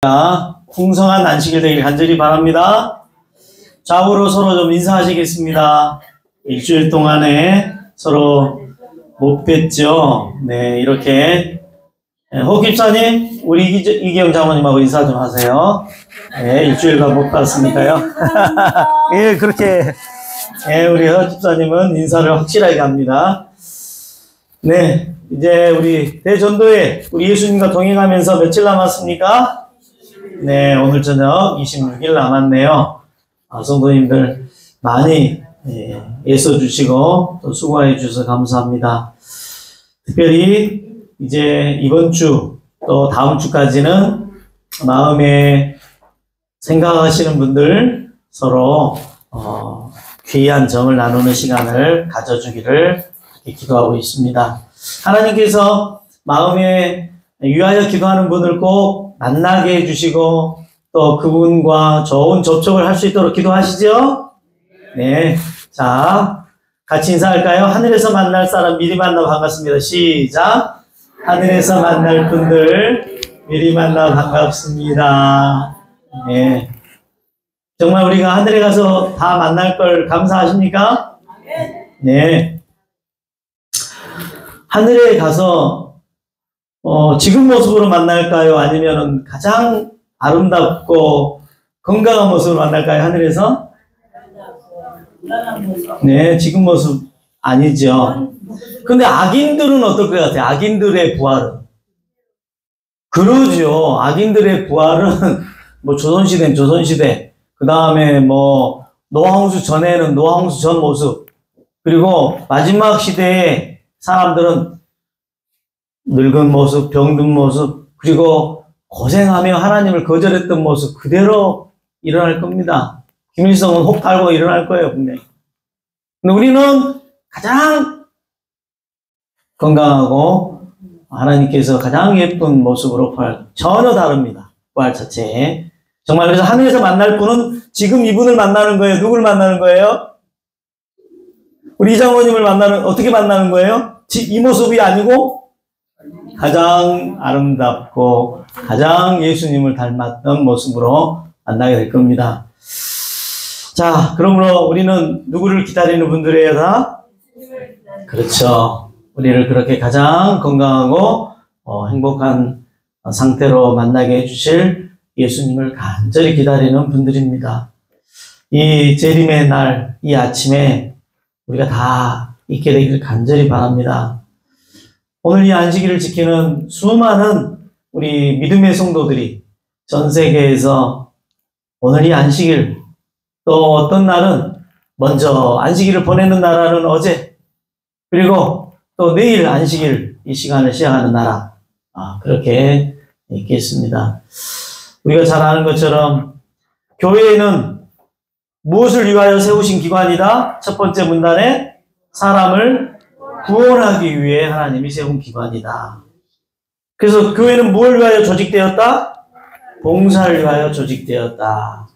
풍성한 안식일 되길 간절히 바랍니다. 좌우로 서로 좀 인사하시겠습니다. 일주일 동안에 서로 못 뵀죠. 네, 이렇게. 혹 집사님, 우리 이기영 장모님하고 인사 좀 하세요. 네, 일주일간 못 봤으니까요. 예, 그렇게. 예, 우리 허 집사님은 인사를 확실하게 합니다. 네, 이제 우리 대전도회, 우리 예수님과 동행하면서 며칠 남았습니까? 네, 오늘 저녁 26일 남았네요. 성도님들 많이 애써 주시고 또 수고해 주셔서 감사합니다. 특별히 이제 이번 주 또 다음 주까지는 마음에 생각하시는 분들 서로 귀한 정을 나누는 시간을 가져주기를 기도하고 있습니다. 하나님께서 마음에 위하여 기도하는 분을 꼭 만나게 해주시고 또 그분과 좋은 접촉을 할 수 있도록 기도하시죠? 네. 자, 같이 인사할까요? 하늘에서 만날 사람 미리 만나 반갑습니다. 시작. 하늘에서 만날 분들 미리 만나 반갑습니다. 네. 정말 우리가 하늘에 가서 다 만날 걸 감사하십니까? 네. 하늘에 가서 지금 모습으로 만날까요? 아니면 가장 아름답고 건강한 모습으로 만날까요? 하늘에서? 네, 지금 모습 아니죠. 근데 악인들은 어떨 것 같아요? 악인들의 부활은? 그러죠. 악인들의 부활은 뭐 조선시대는 조선시대, 그 다음에 뭐 노아홍수 전에는 노아홍수 전 모습, 그리고 마지막 시대에 사람들은 늙은 모습, 병든 모습, 그리고 고생하며 하나님을 거절했던 모습 그대로 일어날 겁니다. 김일성은 혹 달고 일어날 거예요, 분명히. 근데 우리는 가장 건강하고 하나님께서 가장 예쁜 모습으로 부활, 전혀 다릅니다. 부활 자체에. 정말 그래서 하늘에서 만날 분은 지금 이분을 만나는 거예요. 누구를 만나는 거예요? 우리 이장모님을 어떻게 만나는 거예요? 이 모습이 아니고 가장 아름답고 가장 예수님을 닮았던 모습으로 만나게 될 겁니다. 자, 그러므로 우리는 누구를 기다리는 분들이에요, 다? 그렇죠. 우리를 그렇게 가장 건강하고 행복한 상태로 만나게 해주실 예수님을 간절히 기다리는 분들입니다. 이 재림의 날, 이 아침에 우리가 다 있게 되기를 간절히 바랍니다. 오늘 이 안식일을 지키는 수많은 우리 믿음의 성도들이 전 세계에서 오늘 이 안식일, 또 어떤 날은 먼저 안식일을 보내는 나라는 어제, 그리고 또 내일 안식일 이 시간을 시작하는 나라, 그렇게 있겠습니다. 우리가 잘 아는 것처럼 교회는 무엇을 위하여 세우신 기관이다? 첫 번째 문단에 사람을 구원하기 위해 하나님이 세운 기관이다. 그래서 교회는 뭘 위하여 조직되었다? 봉사를 위하여 조직되었다.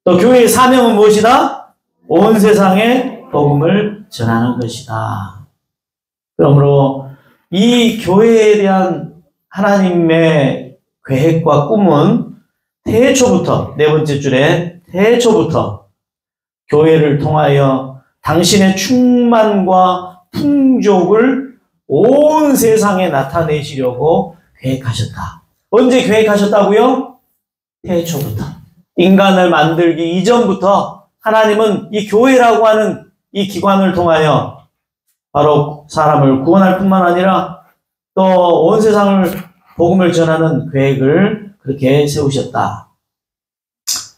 또 교회의 사명은 무엇이다? 온 세상에 복음을 전하는 것이다. 그러므로 이 교회에 대한 하나님의 계획과 꿈은 태초부터, 네 번째 줄에 태초부터 교회를 통하여 당신의 충만과 풍족을 온 세상에 나타내시려고 계획하셨다. 언제 계획하셨다고요? 태초부터. 인간을 만들기 이전부터 하나님은 이 교회라고 하는 이 기관을 통하여 바로 사람을 구원할 뿐만 아니라 또 온 세상을 복음을 전하는 계획을 그렇게 세우셨다.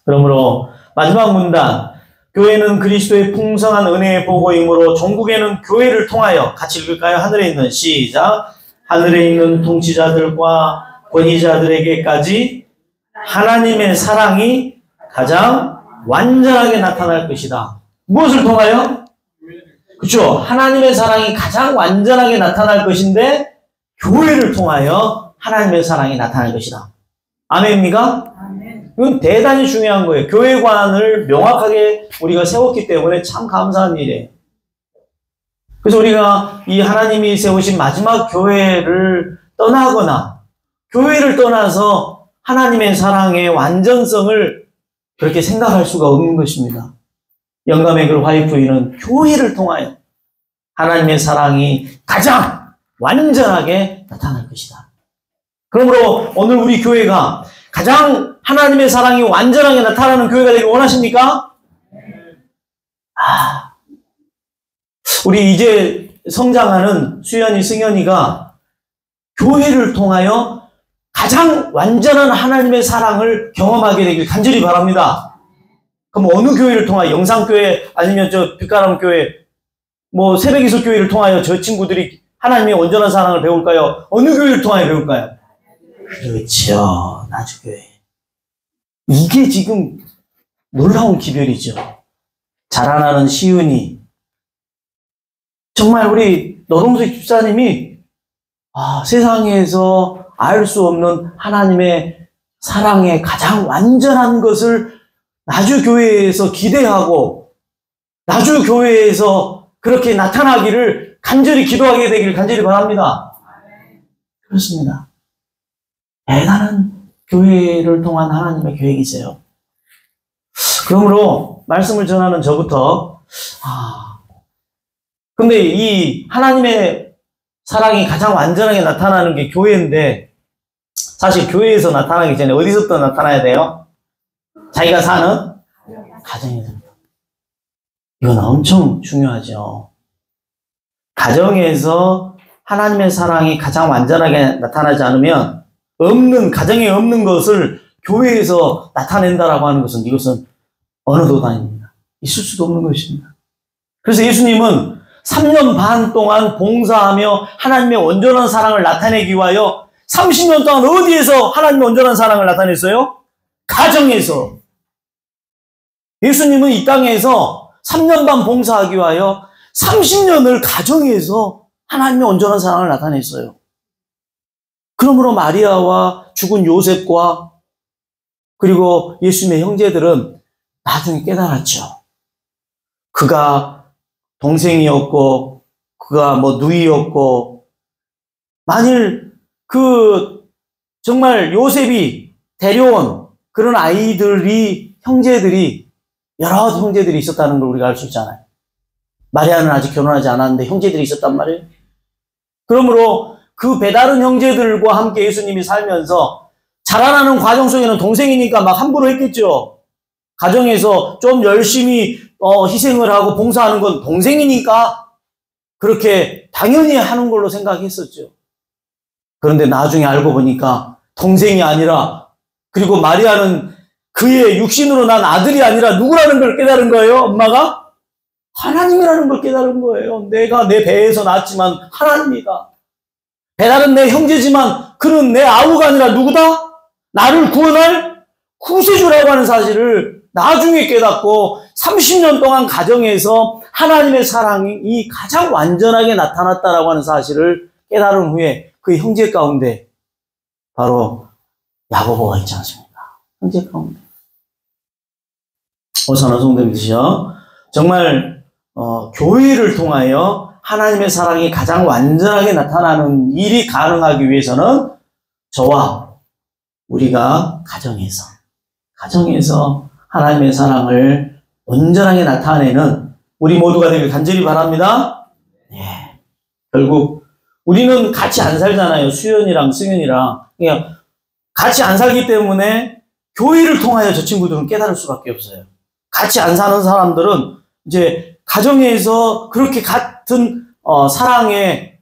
그러므로 마지막 문단, 교회는 그리스도의 풍성한 은혜의 보고이므로 종국에는 교회를 통하여, 같이 읽을까요? 하늘에 있는, 시작. 하늘에 있는 통치자들과 권위자들에게까지 하나님의 사랑이 가장 완전하게 나타날 것이다. 무엇을 통하여? 그렇죠. 하나님의 사랑이 가장 완전하게 나타날 것인데 교회를 통하여 하나님의 사랑이 나타날 것이다. 아멘입니까? 이건 대단히 중요한 거예요. 교회관을 명확하게 우리가 세웠기 때문에 참 감사한 일이에요. 그래서 우리가 이 하나님이 세우신 마지막 교회를 떠나거나 교회를 떠나서 하나님의 사랑의 완전성을 그렇게 생각할 수가 없는 것입니다. 영감의 글 화이프인은 교회를 통하여 하나님의 사랑이 가장 완전하게 나타날 것이다. 그러므로 오늘 우리 교회가 가장 하나님의 사랑이 완전하게 나타나는 교회가 되길 원하십니까? 우리 이제 성장하는 수연이, 승연이가 교회를 통하여 가장 완전한 하나님의 사랑을 경험하게 되길 간절히 바랍니다. 그럼 어느 교회를 통하여, 영상교회 아니면 저 빛가람 교회, 뭐 새벽이서 교회를 통하여 저 친구들이 하나님의 온전한 사랑을 배울까요? 어느 교회를 통하여 배울까요? 그렇죠. 나주교회. 이게 지금 놀라운 기별이죠. 자라나는 시은이. 정말 우리 노동석 집사님이 세상에서 알 수 없는 하나님의 사랑의 가장 완전한 것을 나주교회에서 기대하고 나주교회에서 그렇게 나타나기를 간절히 기도하게 되기를 간절히 바랍니다. 그렇습니다. 대단한 교회를 통한 하나님의 계획이세요. 그러므로 말씀을 전하는 저부터 근데 이 하나님의 사랑이 가장 완전하게 나타나는 게 교회인데 사실 교회에서 나타나기 전에 어디서부터 나타나야 돼요? 자기가 사는 가정에서. 이건 엄청 중요하죠. 가정에서 하나님의 사랑이 가장 완전하게 나타나지 않으면 가정에 없는 것을 교회에서 나타낸다라고 하는 것은 이것은 언어도 아닙니다. 있을 수도 없는 것입니다. 그래서 예수님은 3년 반 동안 봉사하며 하나님의 온전한 사랑을 나타내기 위하여 30년 동안 어디에서 하나님의 온전한 사랑을 나타냈어요? 가정에서. 예수님은 이 땅에서 3년 반 봉사하기 위하여 30년을 가정에서 하나님의 온전한 사랑을 나타냈어요. 그러므로 마리아와 죽은 요셉과 그리고 예수님의 형제들은 나중에 깨달았죠. 그가 동생이었고 그가 누이였고 만일 정말 요셉이 데려온 그런 형제들이 여러 형제들이 있었다는 걸 우리가 알 수 있잖아요. 마리아는 아직 결혼하지 않았는데 형제들이 있었단 말이에요. 그러므로 그 배다른 형제들과 함께 예수님이 살면서 자라나는 과정 속에는 동생이니까 막 함부로 했겠죠. 가정에서 좀 열심히 희생을 하고 봉사하는 건 동생이니까 그렇게 당연히 하는 걸로 생각했었죠. 그런데 나중에 알고 보니까 동생이 아니라 그리고 마리아는 그의 육신으로 난 아들이 아니라 누구라는 걸 깨달은 거예요. 엄마가 하나님이라는 걸 깨달은 거예요. 내가 내 배에서 낳았지만 하나님이다. 배다른 내 형제지만 그는 내 아우가 아니라 누구다? 나를 구원할 구세주라고 하는 사실을 나중에 깨닫고 30년 동안 가정에서 하나님의 사랑이 가장 완전하게 나타났다라고 하는 사실을 깨달은 후에 그 형제 가운데 바로 야고보가 있지 않습니까? 형제 가운데. 오사나 성도님들이요. 정말 교회를 통하여 하나님의 사랑이 가장 완전하게 나타나는 일이 가능하기 위해서는 저와 우리가 가정에서 하나님의 사랑을 온전하게 나타내는 우리 모두가 되길 간절히 바랍니다. 네. 결국 우리는 같이 안 살잖아요. 수연이랑 승연이랑. 그냥 같이 안 살기 때문에 교회를 통하여 저 친구들은 깨달을 수밖에 없어요. 같이 안 사는 사람들은 이제 가정에서 그렇게 같은 사랑의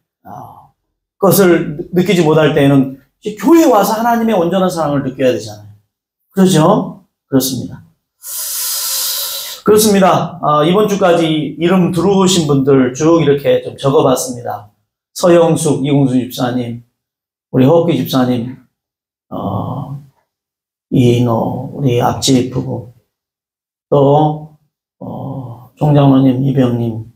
것을 느끼지 못할 때에는 이제 교회에 와서 하나님의 온전한 사랑을 느껴야 되잖아요. 그렇죠? 그렇습니다. 그렇습니다. 이번 주까지 이름 들어오신 분들 쭉 이렇게 좀 적어봤습니다. 서영숙, 이공수 집사님, 우리 허옥기 집사님, 이인호, 우리 앞집 부부, 또 종장로님, 이병님,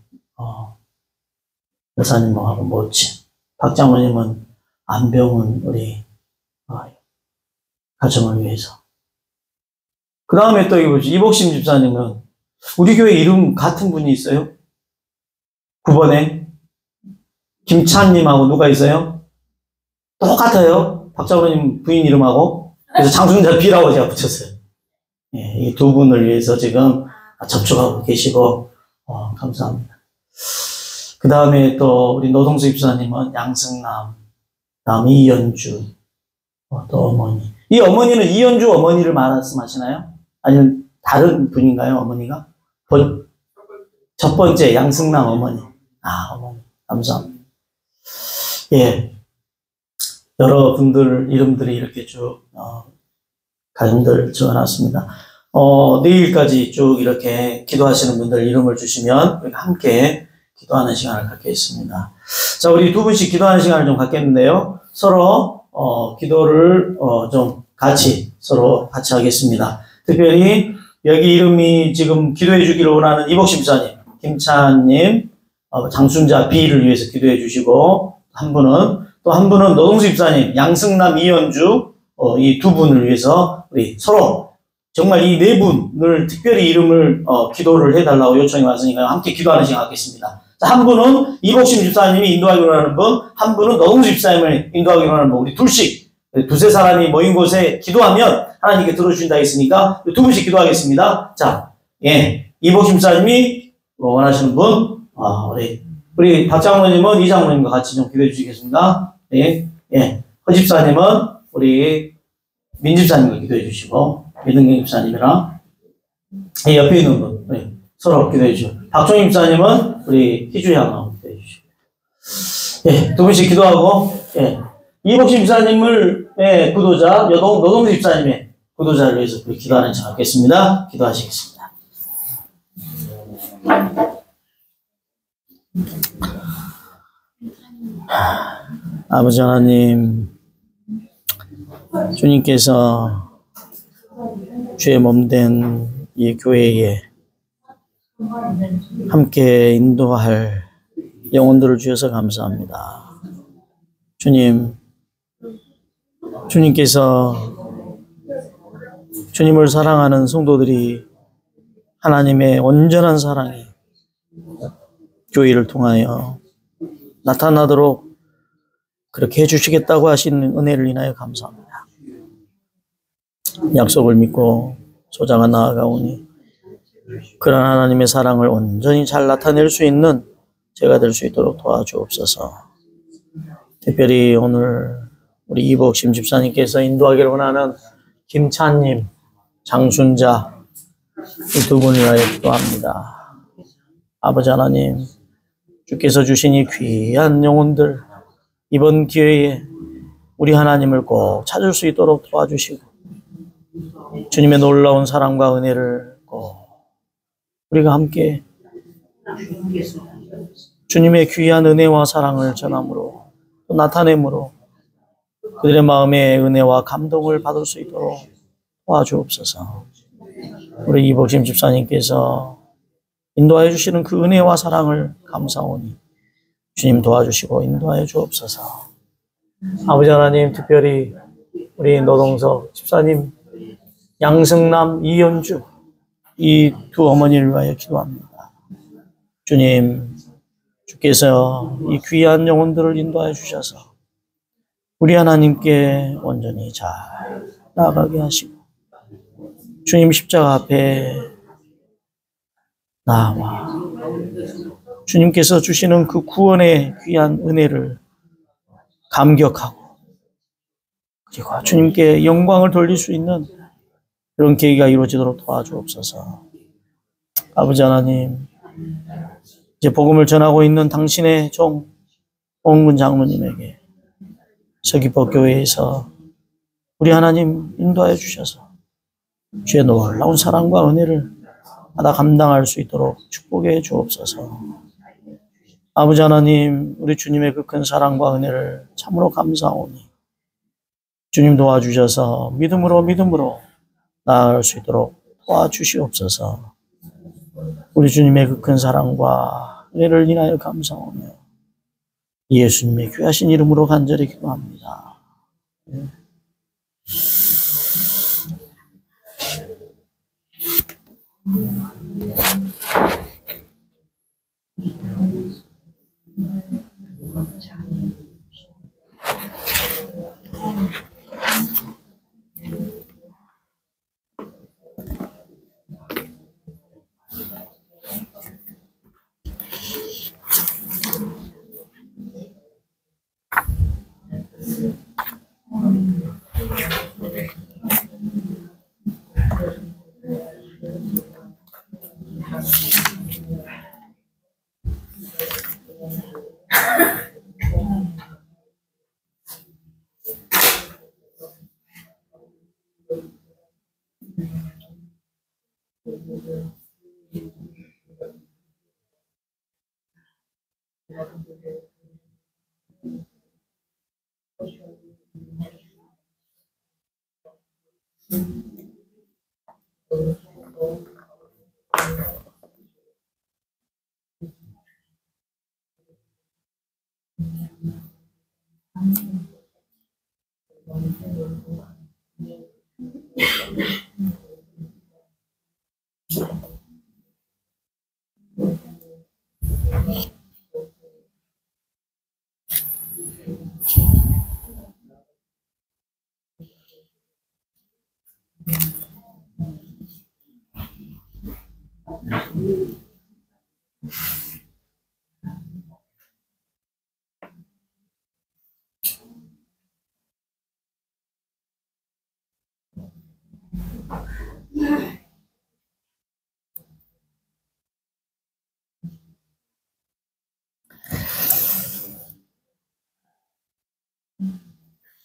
여사님하고 모치, 박장로님은 안병훈 우리 가정을 위해서. 그 다음에 또 이복심 집사님은 우리 교회 이름 같은 분이 있어요. 9번에 김찬님하고 누가 있어요? 똑같아요. 박장로님 부인 이름하고. 그래서 장순자 B라고 제가 붙였어요. 예, 이 두 분을 위해서 지금 접촉하고 계시고, 감사합니다. 그 다음에 또 우리 노동수 입사님은 양승남, 다음 이연주, 또 어머니. 이 어머니는 이연주 어머니를 말씀하시나요? 아니면 다른 분인가요, 어머니가? 첫 번째 양승남 어머니. 어머니. 감사합니다. 예. 여러분들 이름들이 이렇게 쭉, 가정들 적어놨습니다. 내일까지 쭉 이렇게 기도하시는 분들 이름을 주시면 우리가 함께 기도하는 시간을 갖겠습니다. 자, 우리 두 분씩 기도하는 시간을 좀 갖겠는데요. 서로, 기도를, 좀 서로 같이 하겠습니다. 특별히 여기 이름이 지금 기도해 주기를 원하는 이복심사님, 김찬님, 장순자 B를 위해서 기도해 주시고, 또 한 분은 노동수 입사님, 양승남, 이연주, 이 두 분을 위해서 우리 서로 정말 이 네 분을 특별히 이름을, 기도를 해달라고 요청이 왔으니까 함께 기도하는 시간 갖겠습니다. 자, 한 분은 이복심 집사님이 인도하기로 하는 분, 한 분은 노동수 집사님을 인도하기로 하는 분, 우리 둘씩, 두세 사람이 모인 곳에 기도하면 하나님께 들어주신다 했으니까 두 분씩 기도하겠습니다. 자, 예. 이복심 집사님이 원하시는 분, 우리 박 장로님은 이 장로님과 같이 좀 기도해 주시겠습니다. 예. 예. 허 집사님은 우리 민 집사님과 기도해 주시고, 민등경 집사님이랑, 옆에 있는 분, 서로 기도해 주시고, 박종희 집사님은 우리 희주양하고 기도해 주시고, 예. 두 분씩 기도하고, 예. 이복심 집사님을, 구도자, 노동수 집사님의 구도자를 위해서 우리 기도하는 자 갖겠습니다. 기도하시겠습니다. 아버지 하나님, 주님께서 주의 몸된 이 교회에 함께 인도할 영혼들을 주셔서 감사합니다. 주님께서 주님을 사랑하는 성도들이 하나님의 온전한 사랑이 교회를 통하여 나타나도록 그렇게 해주시겠다고 하시는 은혜를 인하여 감사합니다. 약속을 믿고 소장하 나아가오니 그런 하나님의 사랑을 온전히 잘 나타낼 수 있는 제가 될 수 있도록 도와주옵소서. 특별히 오늘 우리 이복심 집사님께서 인도하기를 원하는 김찬님, 장순자 이 두 분을 위하여 기도합니다. 아버지 하나님, 주께서 주신 이 귀한 영혼들 이번 기회에 우리 하나님을 꼭 찾을 수 있도록 도와주시고 주님의 놀라운 사랑과 은혜를 꼭 우리가 함께 주님의 귀한 은혜와 사랑을 전함으로 또 나타내므로 그들의 마음에 은혜와 감동을 받을 수 있도록 도와주옵소서. 우리 이복심 집사님께서 인도하여 주시는 그 은혜와 사랑을 감사오니 주님 도와주시고 인도하여 주옵소서. 아버지 하나님, 특별히 우리 노동석 집사님, 양승남, 이연주 이 두 어머니를 위하여 기도합니다. 주님, 주께서 이 귀한 영혼들을 인도하여 주셔서 우리 하나님께 온전히 잘 나아가게 하시고 주님 십자가 앞에 나와 주님께서 주시는 그 구원의 귀한 은혜를 감격하고 그리고 주님께 영광을 돌릴 수 있는 그런 계기가 이루어지도록 도와주옵소서. 아버지 하나님, 이제 복음을 전하고 있는 당신의 종 홍근 장로님에게 서귀포교회에서 우리 하나님 인도하여 주셔서 주의 놀라운 사랑과 은혜를 받아 감당할 수 있도록 축복해 주옵소서. 아버지 하나님, 우리 주님의 그 큰 사랑과 은혜를 참으로 감사하오니 주님 도와주셔서 믿음으로 나아갈 수 있도록 도와주시옵소서. 우리 주님의 그 큰 사랑과 은혜를 인하여 감사하오며 예수님의 귀하신 이름으로 간절히 기도합니다.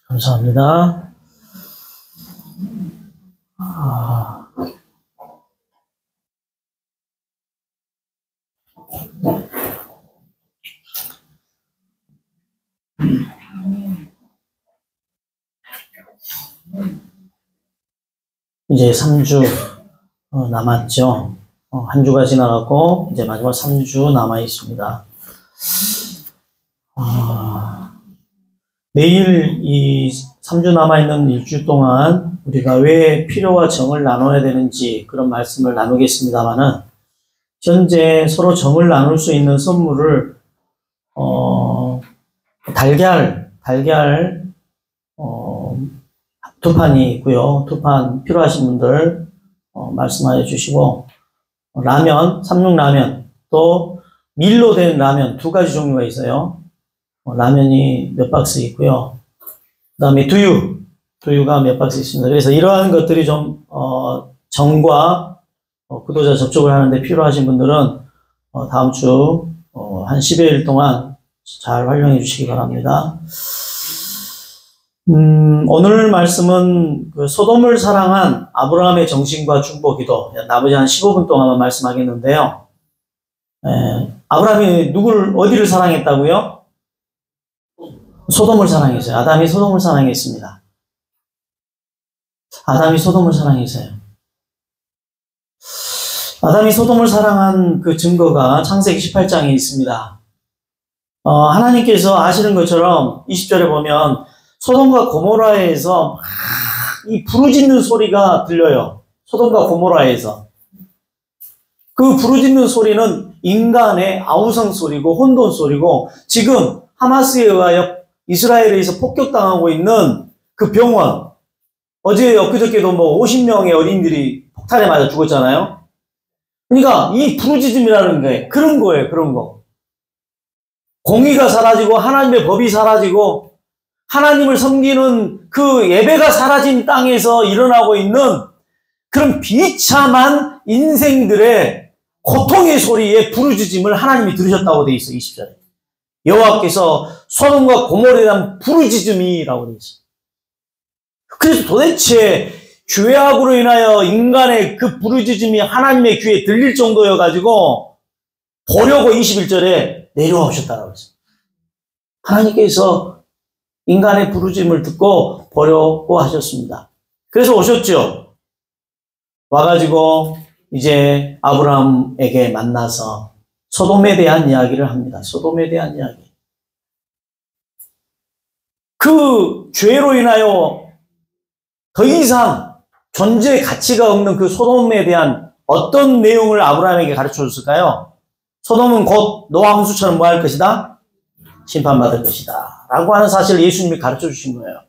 감사합니다. 이제 3주 남았죠. 한 주가 지나가고 이제 마지막 3주 남아 있습니다. 내일 이 3주 남아있는 일주 동안 우리가 왜 필요와 정을 나눠야 되는지 그런 말씀을 나누겠습니다만은, 현재 서로 정을 나눌 수 있는 선물을 달걀 2판이 있고요. 2판 필요하신 분들 말씀하여 주시고, 라면, 삼육라면, 또 밀로 된 라면 2가지 종류가 있어요. 라면이 몇 박스 있고요. 그 다음에 두유가 몇 박스 있습니다. 그래서 이러한 것들이 좀 정과 구독자 접촉을 하는데 필요하신 분들은 다음 주 한 10여일 동안 잘 활용해 주시기 바랍니다. 오늘 말씀은 그 소돔을 사랑한 아브라함의 정신과 중보 기도, 나머지 한 15분 동안만 말씀하겠는데요. 아브라함이 어디를 사랑했다고요? 소돔을 사랑했어요. 아담이 소돔을 사랑했습니다. 아담이 소돔을 사랑했어요. 아담이 소돔을 사랑한 그 증거가 창세기 18장에 있습니다. 하나님께서 아시는 것처럼 20절에 보면 소돔과 고모라에서 막 이 부르짖는 소리가 들려요. 소돔과 고모라에서. 그 부르짖는 소리는 인간의 아우성 소리고 혼돈 소리고, 지금 하마스에 의하여 이스라엘에 의해서 폭격당하고 있는 그 병원, 어제 엊그저께도 50명의 어린이들이 폭탄에 맞아 죽었잖아요. 그러니까 이 부르짖음이라는 게 그런 거예요. 그런 거. 공의가 사라지고 하나님의 법이 사라지고 하나님을 섬기는 그 예배가 사라진 땅에서 일어나고 있는 그런 비참한 인생들의 고통의 소리에 부르짖음을 하나님이 들으셨다고 되어 있어요. 20절에. 여호와께서 소돔과 고모라에 대한 부르짖음이라고 되어 있어요. 그래서 도대체 죄악으로 인하여 인간의 그 부르짖음이 하나님의 귀에 들릴 정도여가지고 보려고 21절에 내려와 오셨다고 했어요. 하나님께서 인간의 부르짖음을 듣고 보려고 하셨습니다. 그래서 오셨죠. 와가지고 이제 아브라함에게 만나서 소돔에 대한 이야기를 합니다. 소돔에 대한 이야기. 그 죄로 인하여 더 이상 존재의 가치가 없는 그 소돔에 대한 어떤 내용을 아브라함에게 가르쳐 줬을까요? 소돔은 곧 노아 홍수처럼 뭐 할 것이다? 심판받을 것이다 라고 하는 사실을 예수님이 가르쳐 주신 거예요.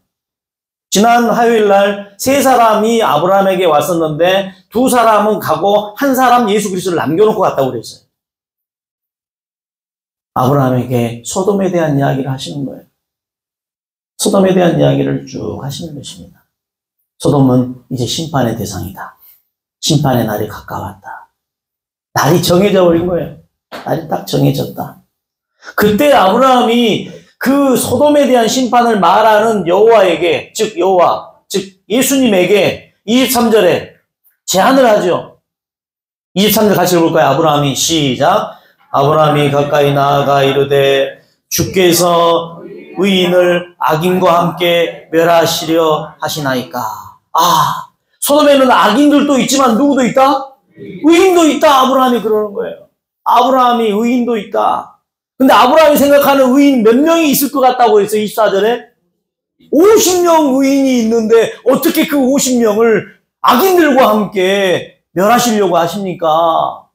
지난 화요일 날 3사람이 아브라함에게 왔었는데 2사람은 가고 1사람 예수 그리스도를 남겨놓고 갔다고 그랬어요. 아브라함에게 소돔에 대한 이야기를 하시는 거예요. 소돔에 대한 이야기를 쭉 하시는 것입니다. 소돔은 이제 심판의 대상이다. 심판의 날이 가까웠다. 날이 정해져 버린 거예요. 날이 딱 정해졌다. 그때 아브라함이 그 소돔에 대한 심판을 말하는 여호와에게, 즉 여호와, 즉 예수님에게 23절에 제안을 하죠. 23절 같이 읽어볼까요? 아브라함이 시작. 아브라함이 가까이 나아가 이르되 주께서 의인을 악인과 함께 멸하시려 하시나이까. 아, 소돔에는 악인들도 있지만 누구도 있다? 의인도 있다. 아브라함이 그러는 거예요. 아브라함이 의인도 있다. 근데 아브라함이 생각하는 의인 몇 명이 있을 것 같다고 했어요. 24절에 50명 의인이 있는데 어떻게 그 50명을 악인들과 함께 멸하시려고 하십니까?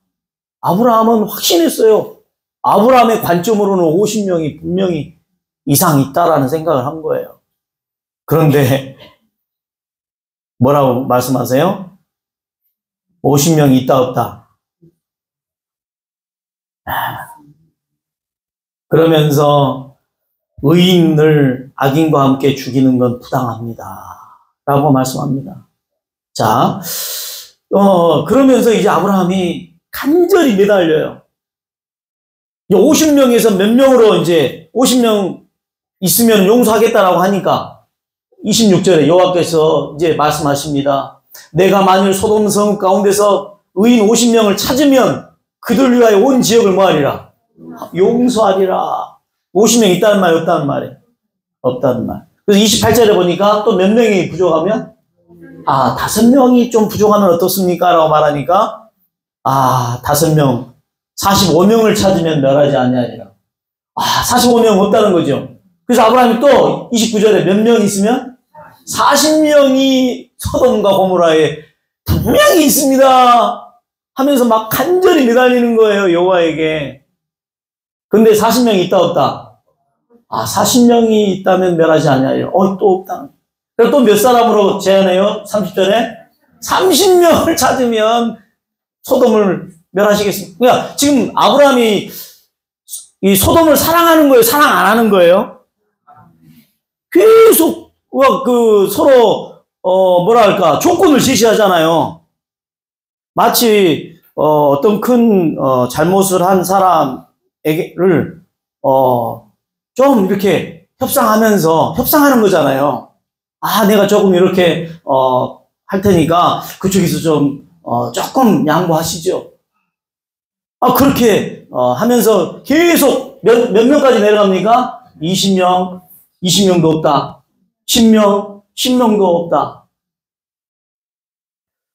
아브라함은 확신했어요. 아브라함의 관점으로는 50명이 분명히 이상 있다라는 생각을 한 거예요. 그런데 뭐라고 말씀하세요? 50명이 있다 없다. 그러면서 의인을 악인과 함께 죽이는 건 부당합니다. 라고 말씀합니다. 자, 그러면서 이제 아브라함이 간절히 매달려요. 50명에서 몇 명으로 이제 50명 있으면 용서하겠다라고 하니까 26절에 여호와께서 이제 말씀하십니다. 내가 만일 소돔 성 가운데서 의인 50명을 찾으면 그들 위하여 온 지역을 뭐하리라? 용서하리라. 50명 있다는 말이 없다는 말이에요. 없다는 말. 그래서 28절에 보니까 또 몇 명이 부족하면 5명이 좀 부족하면 어떻습니까? 라고 말하니까 5명 45명을 찾으면 멸하지 아니하리라. 45명 없다는 거죠. 그래서 아브라함이 또 29절에 몇 명 있으면 40명이 소돔과 고모라에 분명히 있습니다 하면서 막 간절히 매달리는 거예요. 여호와에게. 근데 40명이 있다 없다? 40명이 있다면 멸하지 아니하리라. 또 없다. 그래서 또 몇 사람으로 제안해요? 30절에 30명을 찾으면 소돔을 멸하시겠습니다. 그러니까 지금 아브라함이 이 소돔을 사랑하는 거예요? 사랑 안 하는 거예요? 계속 서로 뭐랄까 조건을 제시하잖아요. 마치 어떤 큰 잘못을 한 사람에게를 좀 이렇게 협상하는 거잖아요. 내가 조금 이렇게 할 테니까 그쪽에서 좀 조금 양보하시죠. 그렇게 하면서 계속 몇 명까지 내려갑니까? 20명도 없다. 10명도 없다.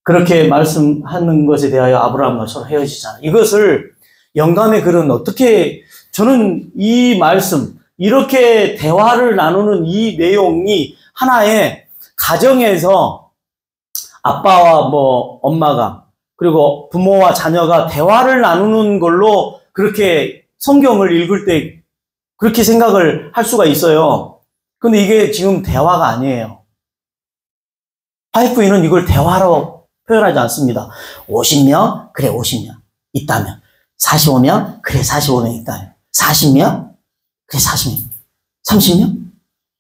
그렇게 말씀하는 것에 대하여 아브라함과 서로 헤어지잖아요. 이것을 영감의 글은 어떻게, 저는 이 말씀, 이렇게 대화를 나누는 이 내용이 하나의 가정에서 아빠와 엄마가 그리고 부모와 자녀가 대화를 나누는 걸로 그렇게 성경을 읽을 때 그렇게 생각을 할 수가 있어요. 근데 이게 지금 대화가 아니에요. 파이프인은 이걸 대화로 표현하지 않습니다. 50명? 그래 50명 있다면. 45명? 그래 45명 있다면. 40명? 그래 40명. 30명?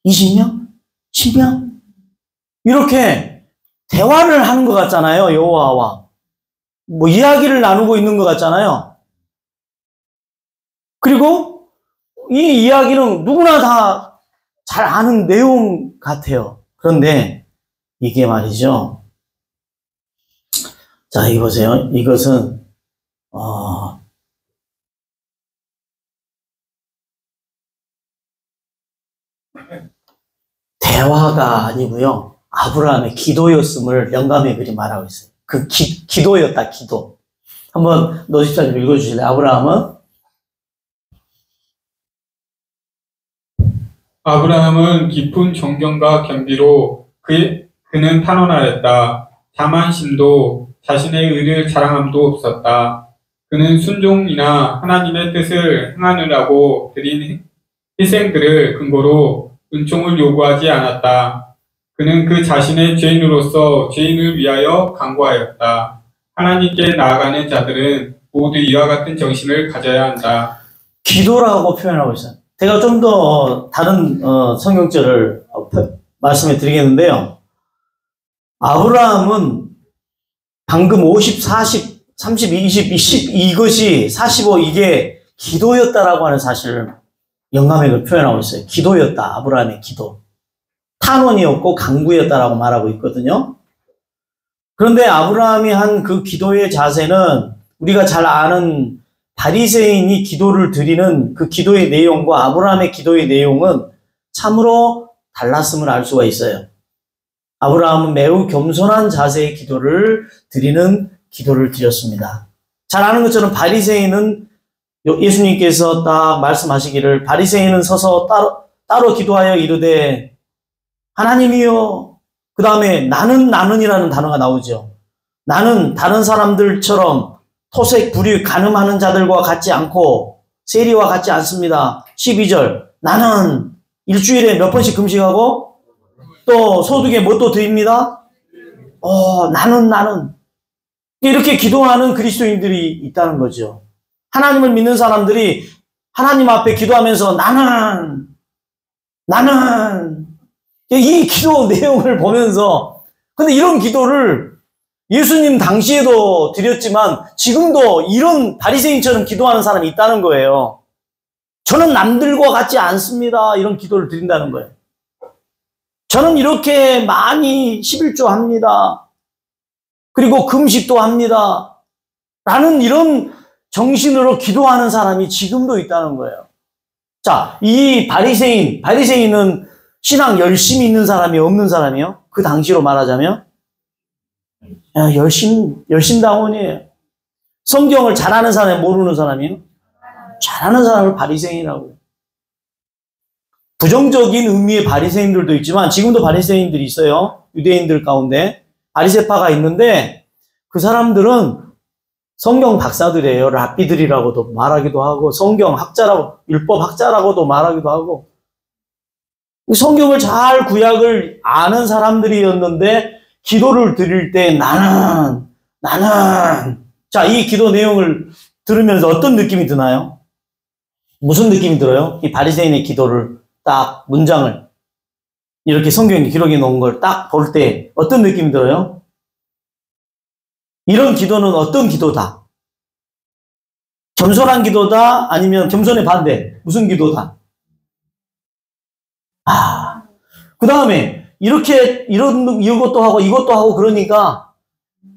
20명? 10명? 이렇게 대화를 하는 것 같잖아요. 여호와와 이야기를 나누고 있는 것 같잖아요. 그리고 이 이야기는 누구나 다 잘 아는 내용 같아요. 그런데 이게 말이죠. 자, 이 보세요. 이것은 대화가 아니고요. 아브라함의 기도였음을 영감의 글이 말하고 있어요. 그 기도였다, 기도. 한번 노십자 좀 읽어주실래요? 아브라함은 깊은 존경과 겸비로 그는 탄원하였다. 다만 심도 자신의 의를 자랑함도 없었다. 그는 순종이나 하나님의 뜻을 행하느라고 드린 희생들을 근거로 은총을 요구하지 않았다. 그는 그 자신의 죄인으로서 죄인을 위하여 간구하였다. 하나님께 나아가는 자들은 모두 이와 같은 정신을 가져야 한다. 기도라고 표현하고 있어요. 제가 좀 더 다른 성경절을 말씀해 드리겠는데요. 아브라함은 방금 50, 40, 30, 20 이것이 45 이게 기도였다라고 하는 사실을 영감액을 표현하고 있어요. 기도였다. 아브라함의 기도. 탄원이었고 강구였다라고 말하고 있거든요. 그런데 아브라함이 한 그 기도의 자세는 우리가 잘 아는 바리새인이 기도를 드리는 그 기도의 내용과 아브라함의 기도의 내용은 참으로 달랐음을 알 수가 있어요. 아브라함은 매우 겸손한 자세의 기도를 드리는 기도를 드렸습니다. 잘 아는 것처럼 바리새인은 예수님께서 딱 말씀하시기를 바리새인은 서서 따로 기도하여 이르되 하나님이여, 그 다음에 나는이라는 단어가 나오죠. 나는 다른 사람들처럼 토색, 불이, 간음하는 자들과 같지 않고 세리와 같지 않습니다. 12절 나는 일주일에 몇 번씩 금식하고 또 소득에 뭣도 드립니다. 나는 이렇게 기도하는 그리스도인들이 있다는 거죠. 하나님을 믿는 사람들이 하나님 앞에 기도하면서 나는 이 기도 내용을 보면서, 근데 이런 기도를 예수님 당시에도 드렸지만 지금도 이런 바리새인처럼 기도하는 사람이 있다는 거예요. 저는 남들과 같지 않습니다. 이런 기도를 드린다는 거예요. 저는 이렇게 많이 11조 합니다. 그리고 금식도 합니다. 라는 이런 정신으로 기도하는 사람이 지금도 있다는 거예요. 자, 이 바리새인은 신앙 열심히 있는 사람이 없는 사람이요? 그 당시로 말하자면 열심당원이에요. 성경을 잘하는 사람이 모르는 사람이요? 잘하는 사람을 바리새인이라고. 부정적인 의미의 바리새인들도 있지만 지금도 바리새인들이 있어요. 유대인들 가운데 바리새파가 있는데 그 사람들은 성경 박사들이에요. 랍비들이라고도 말하기도 하고 성경 학자라고, 율법 학자라고도 말하기도 하고, 성경을 잘 구약을 아는 사람들이었는데 기도를 드릴 때 나는 자, 이 기도 내용을 들으면서 어떤 느낌이 드나요? 무슨 느낌이 들어요? 이 바리새인의 기도를 딱 문장을 이렇게 성경에 기록해 놓은 걸 딱 볼 때 어떤 느낌이 들어요? 이런 기도는 어떤 기도다? 겸손한 기도다? 아니면 겸손의 반대? 무슨 기도다? 그 다음에 이것도 하고 이것도 하고 그러니까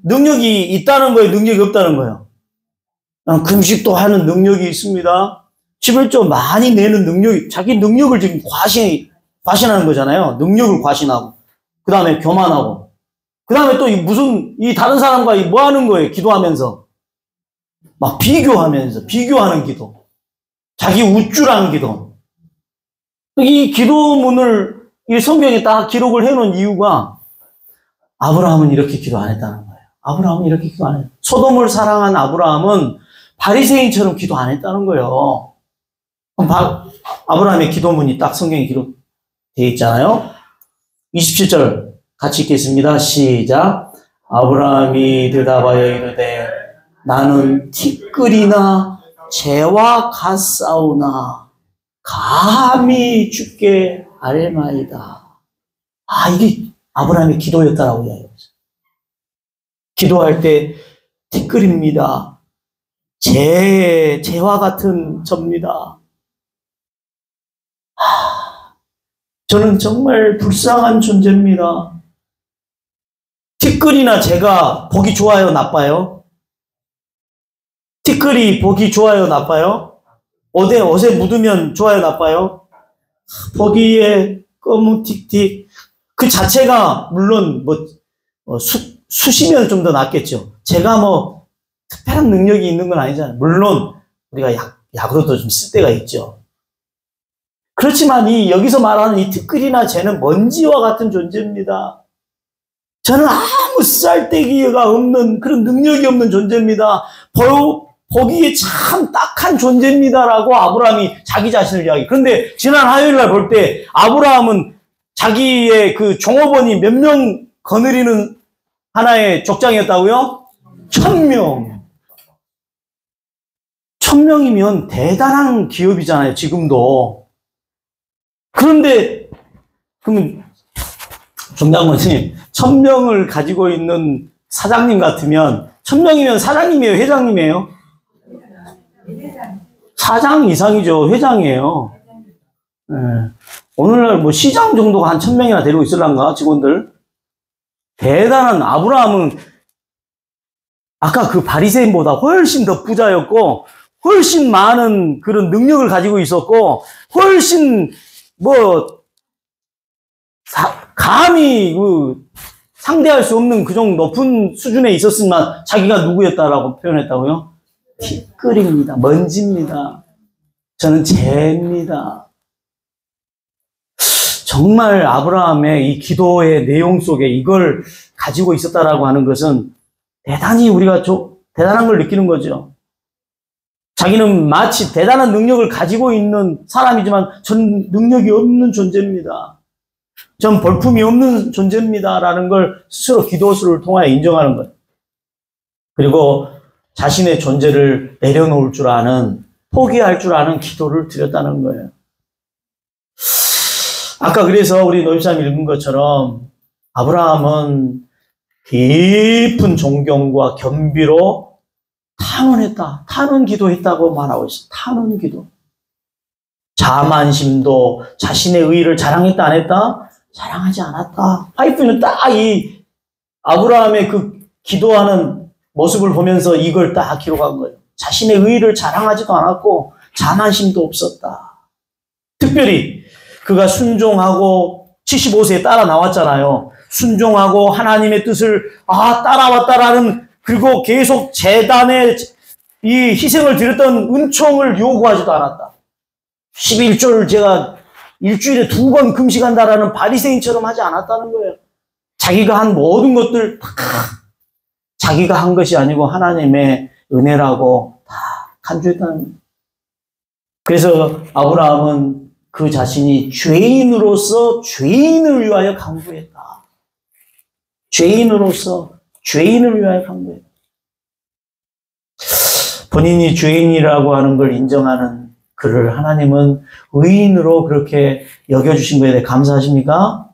능력이 있다는 거예요? 능력이 없다는 거예요? 금식도 하는 능력이 있습니다. 11조 많이 내는 능력이, 자기 능력을 지금 과신하는 거잖아요. 능력을 과신하고. 그 다음에 교만하고. 그 다음에 또 이 다른 사람과 뭐 하는 거예요? 기도하면서. 막 비교하는 기도. 자기 우쭐한 기도. 이 기도문을 이 성경에 딱 기록을 해놓은 이유가 아브라함은 이렇게 기도 안 했다는 거예요. 아브라함은 이렇게 기도 안 했어요. 소돔을 사랑한 아브라함은 바리새인처럼 기도 안 했다는 거예요. 아브라함의 기도문이 딱 성경에 기록되어 있잖아요. 27절 같이 읽겠습니다. 시작. 아브라함이 대답하여 이르되 나는 티끌이나 재와 같사오나 감히 주께 아뢰마이다. 이게 아브라함의 기도였다라고 이야기해요. 기도할 때 티끌입니다. 재와 같은 접니다. 저는 정말 불쌍한 존재입니다. 티끌이나 재가 보기 좋아요, 나빠요? 티끌이 보기 좋아요, 나빠요? 옷에 묻으면 좋아요, 나빠요? 보기에 검은틱틱 그 자체가 물론 쑤시면 좀 더 낫겠죠. 제가 특별한 능력이 있는 건 아니잖아요. 물론 우리가 약으로도 좀 쓸 때가 있죠. 그렇지만 여기서 말하는 이 티끌이나 재는 먼지와 같은 존재입니다. 저는 아무 쌀데기가 없는 그런 능력이 없는 존재입니다. 보기에 참 딱한 존재입니다라고 아브라함이 자기 자신을 이야기. 그런데 지난 화요일 날 볼 때 아브라함은 자기의 그 종업원이 몇 명 거느리는 하나의 족장이었다고요? 1000명. 1000명이면 대단한 기업이잖아요, 지금도. 그런데, 그러면, 정장관님, 1000명을 가지고 있는 사장님 같으면, 1000명이면 사장님이에요, 회장님이에요? 사장 이상이죠, 회장이에요. 네. 오늘날 시장 정도가 한 1000명이나 데리고 있을란가, 직원들? 대단한 아브라함은 아까 그 바리새인보다 훨씬 더 부자였고 훨씬 많은 그런 능력을 가지고 있었고 훨씬 감히 상대할 수 없는 그 정도 높은 수준에 있었지만 자기가 누구였다라고 표현했다고요? 티끌입니다. 먼지입니다. 저는 재입니다. 정말 아브라함의 이 기도의 내용 속에 이걸 가지고 있었다라고 하는 것은 대단히 우리가 대단한 걸 느끼는 거죠. 자기는 마치 대단한 능력을 가지고 있는 사람이지만 전 능력이 없는 존재입니다. 전 볼품이 없는 존재입니다라는 걸 스스로 기도수를 통하여 인정하는 거예요. 그리고 자신의 존재를 내려놓을 줄 아는, 포기할 줄 아는 기도를 드렸다는 거예요. 아까 그래서 우리 노집사님 읽은 것처럼 아브라함은 깊은 존경과 겸비로 탄원했다. 탄원 기도했다고 말하고 있어요. 탄원 기도. 자만심도 자신의 의의를 자랑했다 안 했다? 자랑하지 않았다. 파이프는 딱 이 아브라함의 그 기도하는 모습을 보면서 이걸 딱 기록한 거예요. 자신의 의의를 자랑하지도 않았고 자만심도 없었다. 특별히 그가 순종하고 75세에 따라 나왔잖아요. 순종하고 하나님의 뜻을 따라왔다라는, 그리고 계속 제단에 이 희생을 드렸던 은총을 요구하지도 않았다. 11조를 제가 일주일에 2번 금식한다라는 바리새인처럼 하지 않았다는 거예요. 자기가 한 모든 것들 다 자기가 한 것이 아니고 하나님의 은혜라고 다 간주했다는 거예요. 그래서 아브라함은 그 자신이 죄인으로서 죄인을 위하여 간구했다. 죄인으로서 죄인을 위하여 간구했다. 본인이 죄인이라고 하는 걸 인정하는 그를 하나님은 의인으로 그렇게 여겨주신 거에 대해 감사하십니까?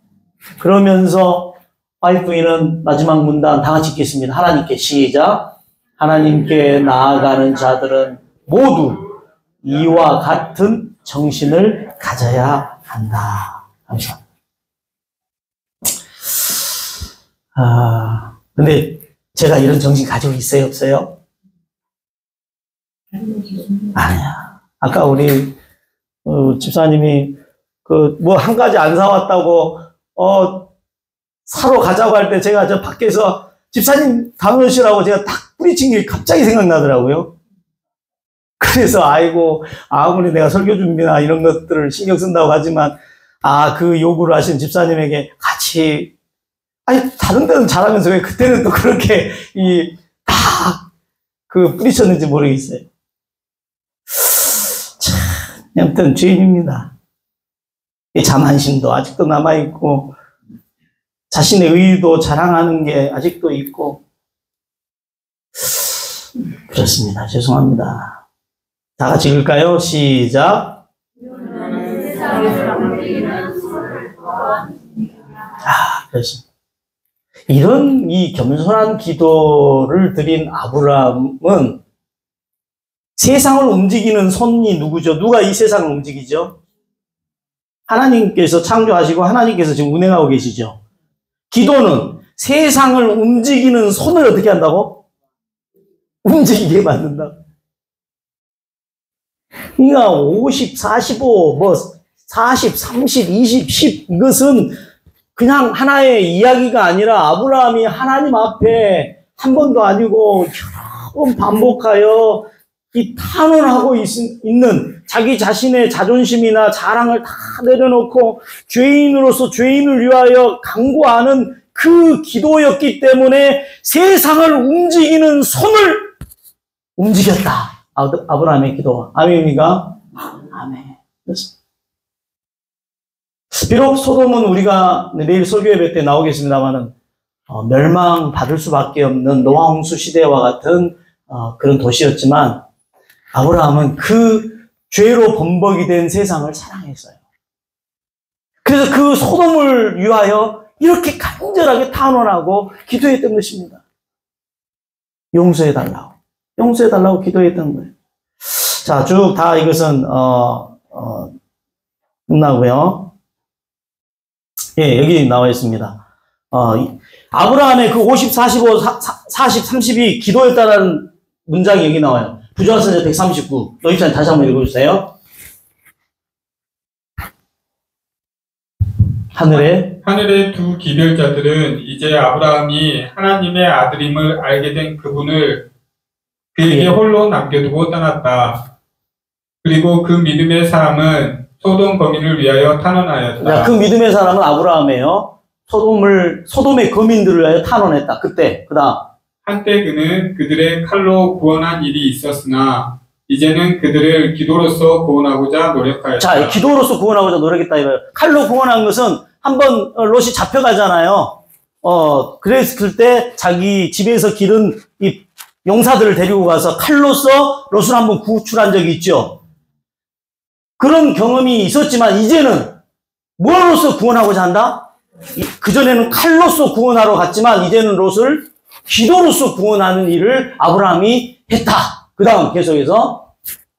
그러면서 와이프인은 마지막 문단 다 같이 읽겠습니다. 하나님께 시작. 하나님께 나아가는 자들은 모두 이와 같은 정신을 가져야 한다. 감사합니다. 근데 제가 이런 정신 가지고 있어요, 없어요? 아니야. 아까 우리 집사님이 한 가지 안 사왔다고 사러 가자고 할 때 제가 저 밖에서 집사님 다음 오시라고 제가 딱 뿌리친 게 갑자기 생각나더라고요. 그래서 아무리 내가 설교 준비나 이런 것들을 신경 쓴다고 하지만 그 요구를 하신 집사님에게 같이 다른 데는 잘하면서 왜 그때는 또 그렇게 뿌리쳤는지 모르겠어요. 아무튼 죄인입니다. 이 자만심도 아직도 남아있고 자신의 의의도 자랑하는 게 아직도 있고 그렇습니다. 죄송합니다. 다 같이 읽을까요? 시작. 그렇습니다. 이런 이 겸손한 기도를 드린 아브라함은 세상을 움직이는 손이 누구죠? 누가 이 세상을 움직이죠? 하나님께서 창조하시고 하나님께서 지금 운행하고 계시죠? 기도는 세상을 움직이는 손을 어떻게 한다고? 움직이게 만든다. 그러니까 50, 45, 40, 30, 20, 10 이것은 그냥 하나의 이야기가 아니라 아브라함이 하나님 앞에 한 번도 아니고 여러 번 반복하여 이 탄원하고 있는 자기 자신의 자존심이나 자랑을 다 내려놓고 죄인으로서 죄인을 위하여 간구하는 그 기도였기 때문에 세상을 움직이는 손을 움직였다. 아브라함의 기도가. 아멘입니까? 아멘. 비록 소돔은 우리가 내일 설교 예배 때 나오겠습니다만은 멸망받을 수밖에 없는 노아 홍수 시대와 같은 그런 도시였지만 아브라함은 그 죄로 범벅이 된 세상을 사랑했어요. 그래서 그 소돔을 위하여 이렇게 간절하게 탄원하고 기도했던 것입니다. 용서해달라고. 용서해달라고 기도했던 거예요. 자, 쭉 다 이것은 끝나고요. 예, 여기 나와 있습니다. 아브라함의 그 50, 45, 40, 30이 기도였다라는 문장이 여기 나와요. 부조한서적 139. 노입찬 다시 한번 읽어주세요. 하늘의 두 기별자들은 이제 아브라함이 하나님의 아들임을 알게 된 그분을 그에게 홀로 남겨두고 떠났다. 그리고 그 믿음의 사람은 소돔 거민을 위하여 탄원하였다. 그 믿음의 사람은 아브라함이에요. 소돔의 거민들을 위하여 탄원했다. 그때, 그다음. 한때 그는 그들의 칼로 구원한 일이 있었으나 이제는 그들을 기도로서 구원하고자 노력하였다. 자, 기도로서 구원하고자 노력했다 이거예요. 칼로 구원한 것은 한번 롯이 잡혀가잖아요. 그랬을 때 자기 집에서 기른 이 용사들을 데리고 가서 칼로서 롯을 한번 구출한 적이 있죠. 그런 경험이 있었지만 이제는 무엇으로서 구원하고자 한다? 그전에는 칼로서 구원하러 갔지만 이제는 롯을 기도로서 구원하는 일을 아브라함이 했다. 그 다음 계속해서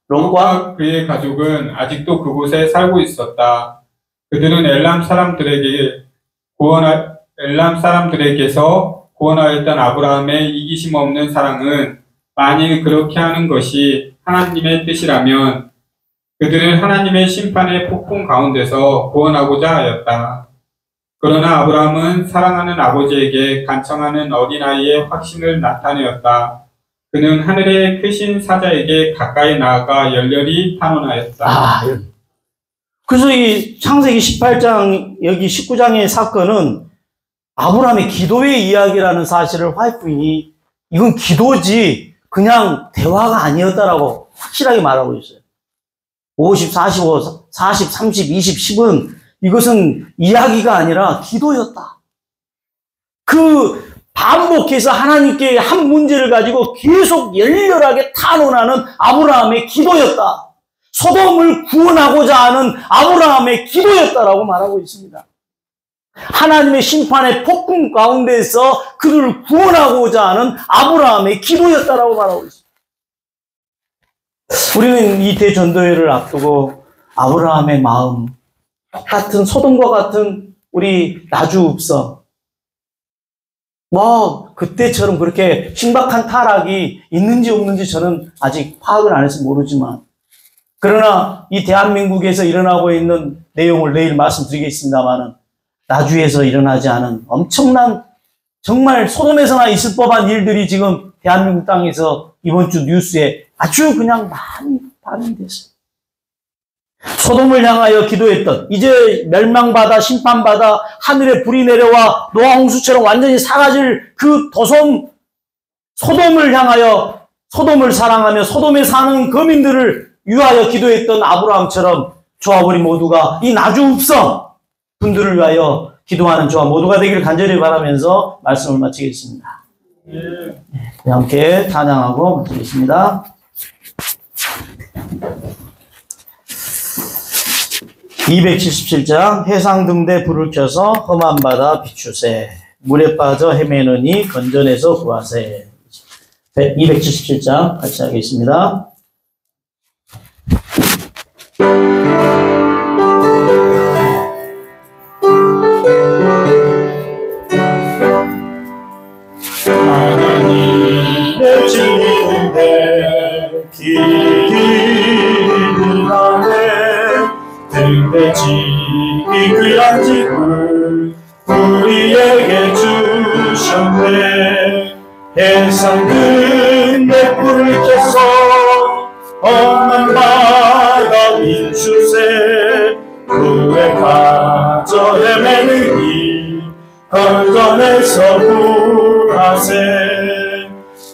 롯과 그의 가족은 아직도 그곳에 살고 있었다. 그들은 엘람 사람들에게서 구원하였던 아브라함의 이기심 없는 사랑은 만일 그렇게 하는 것이 하나님의 뜻이라면 그들은 하나님의 심판의 폭풍 가운데서 구원하고자 하였다. 그러나 아브라함은 사랑하는 아버지에게 간청하는 어린아이의 확신을 나타내었다. 그는 하늘의 크신 사자에게 가까이 나아가 열렬히 탄원하였다. 그래서 이 창세기 18장, 여기 19장의 사건은 아브라함의 기도의 이야기라는 사실을 화이트인이 이건 기도지 그냥 대화가 아니었다라고 확실하게 말하고 있어요. 50, 45, 40, 30, 20, 10은 이것은 이야기가 아니라 기도였다. 그 반복해서 하나님께 한 문제를 가지고 계속 열렬하게 탄원하는 아브라함의 기도였다. 소돔을 구원하고자 하는 아브라함의 기도였다라고 말하고 있습니다. 하나님의 심판의 폭풍 가운데서 그를 구원하고자 하는 아브라함의 기도였다라고 말하고 있습니다. 우리는 이 대전도회를 앞두고 아브라함의 마음, 똑같은 소돔과 같은 우리 나주읍성, 그때처럼 그렇게 심각한 타락이 있는지 없는지 저는 아직 파악을 안 해서 모르지만, 그러나 이 대한민국에서 일어나고 있는 내용을 내일 말씀드리겠습니다만은 나주에서 일어나지 않은 엄청난 정말 소돔에서나 있을 법한 일들이 지금 대한민국 땅에서 이번 주 뉴스에 아주 그냥 많이 반영됐어요. 소돔을 향하여 기도했던, 이제 멸망받아 심판받아 하늘에 불이 내려와 노아 홍수처럼 완전히 사라질 그 도성 소돔을 향하여, 소돔을 사랑하며 소돔에 사는 거민들을 위하여 기도했던 아브라함처럼 저와 우리 모두가 이 나주읍성 분들을 위하여 기도하는 저와 모두가 되기를 간절히 바라면서 말씀을 마치겠습니다. 함께 찬양하고 마치겠습니다. 277장 해상등대 불을 켜서 험한 바다 비추세, 물에 빠져 헤매느니 건전해서 구하세. 277장 같이 하겠습니다. 하나님의 진리인데 길을 가네 등대지기 귀한 집을 우리에게 주셨네. 해상 등대 불을 켜서 험한 바다 비추세, 그에 빠져 헤매느니 건전해서 구하세.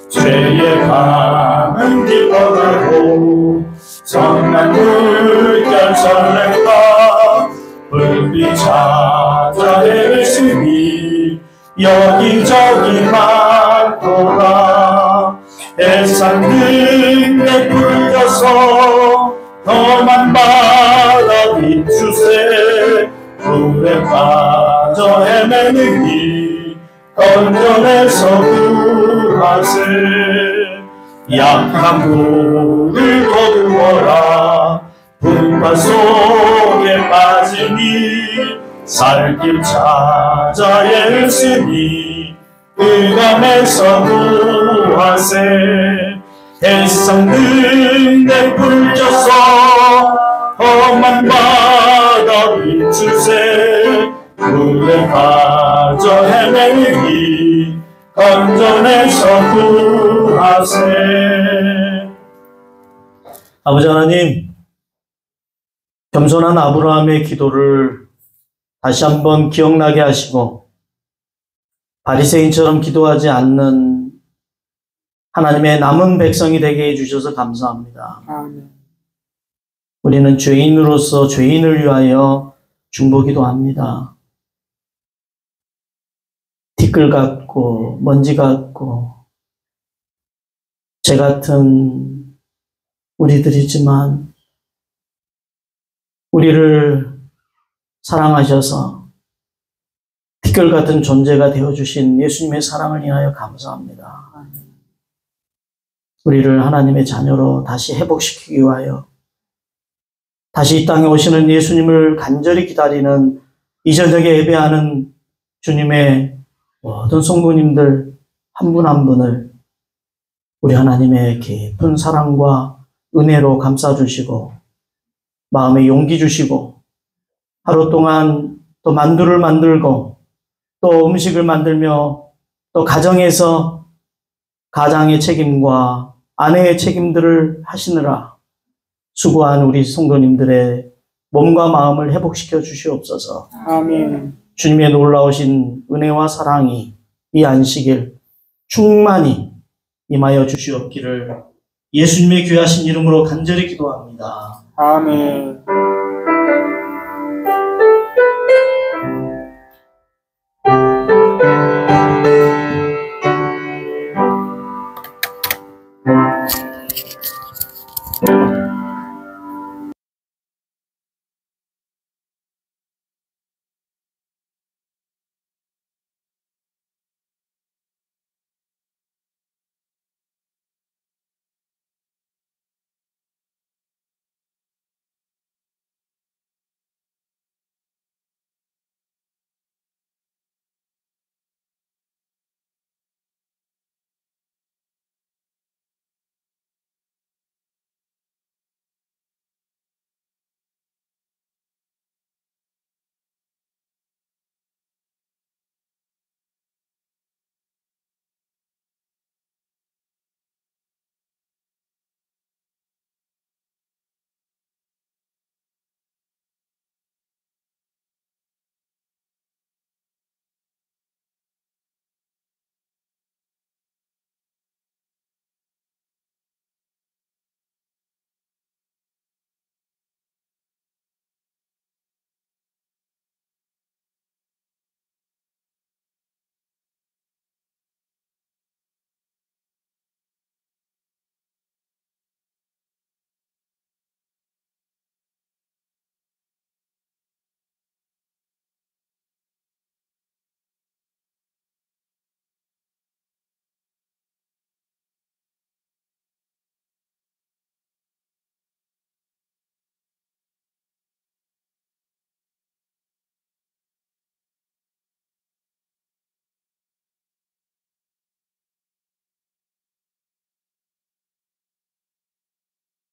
죄의 밤은 깊어가고 정난 물결 설렘과 불빛 찾아 헤매시니 여기저기 많도다. 해상 등에 불려서 험한 바다 비추세, 불에 빠져 헤매느니 건전해서 구하세. 약한 불을 거두어라 분반 속에 빠지니 살길 찾아 애쓰니 흑암에서 구하세. 백성들 내불져서 험한 바다 비추세. 물에 빠져 헤매기 건전에서 구하세. 아버지 하나님, 겸손한 아브라함의 기도를 다시 한번 기억나게 하시고 바리새인처럼 기도하지 않는 하나님의 남은 백성이 되게 해주셔서 감사합니다. 아멘. 우리는 죄인으로서 죄인을 위하여 중보기도합니다. 티끌 같고 먼지 같고 재 같은 우리들이지만 우리를 사랑하셔서 티끌 같은 존재가 되어주신 예수님의 사랑을 인하여 감사합니다. 우리를 하나님의 자녀로 다시 회복시키기 위하여 다시 이 땅에 오시는 예수님을 간절히 기다리는 이 저녁에 예배하는 주님의 모든 성도님들 한 분 한 분을 우리 하나님의 깊은 사랑과 은혜로 감싸주시고 마음에 용기 주시고 하루 동안 또 만두를 만들고 또 음식을 만들며 또 가정에서 가장의 책임과 아내의 책임들을 하시느라 수고한 우리 성도님들의 몸과 마음을 회복시켜 주시옵소서. 아멘. 주님의 놀라우신 은혜와 사랑이 이 안식일 충만히 임하여 주시옵기를 예수님의 귀하신 이름으로 간절히 기도합니다. 아멘.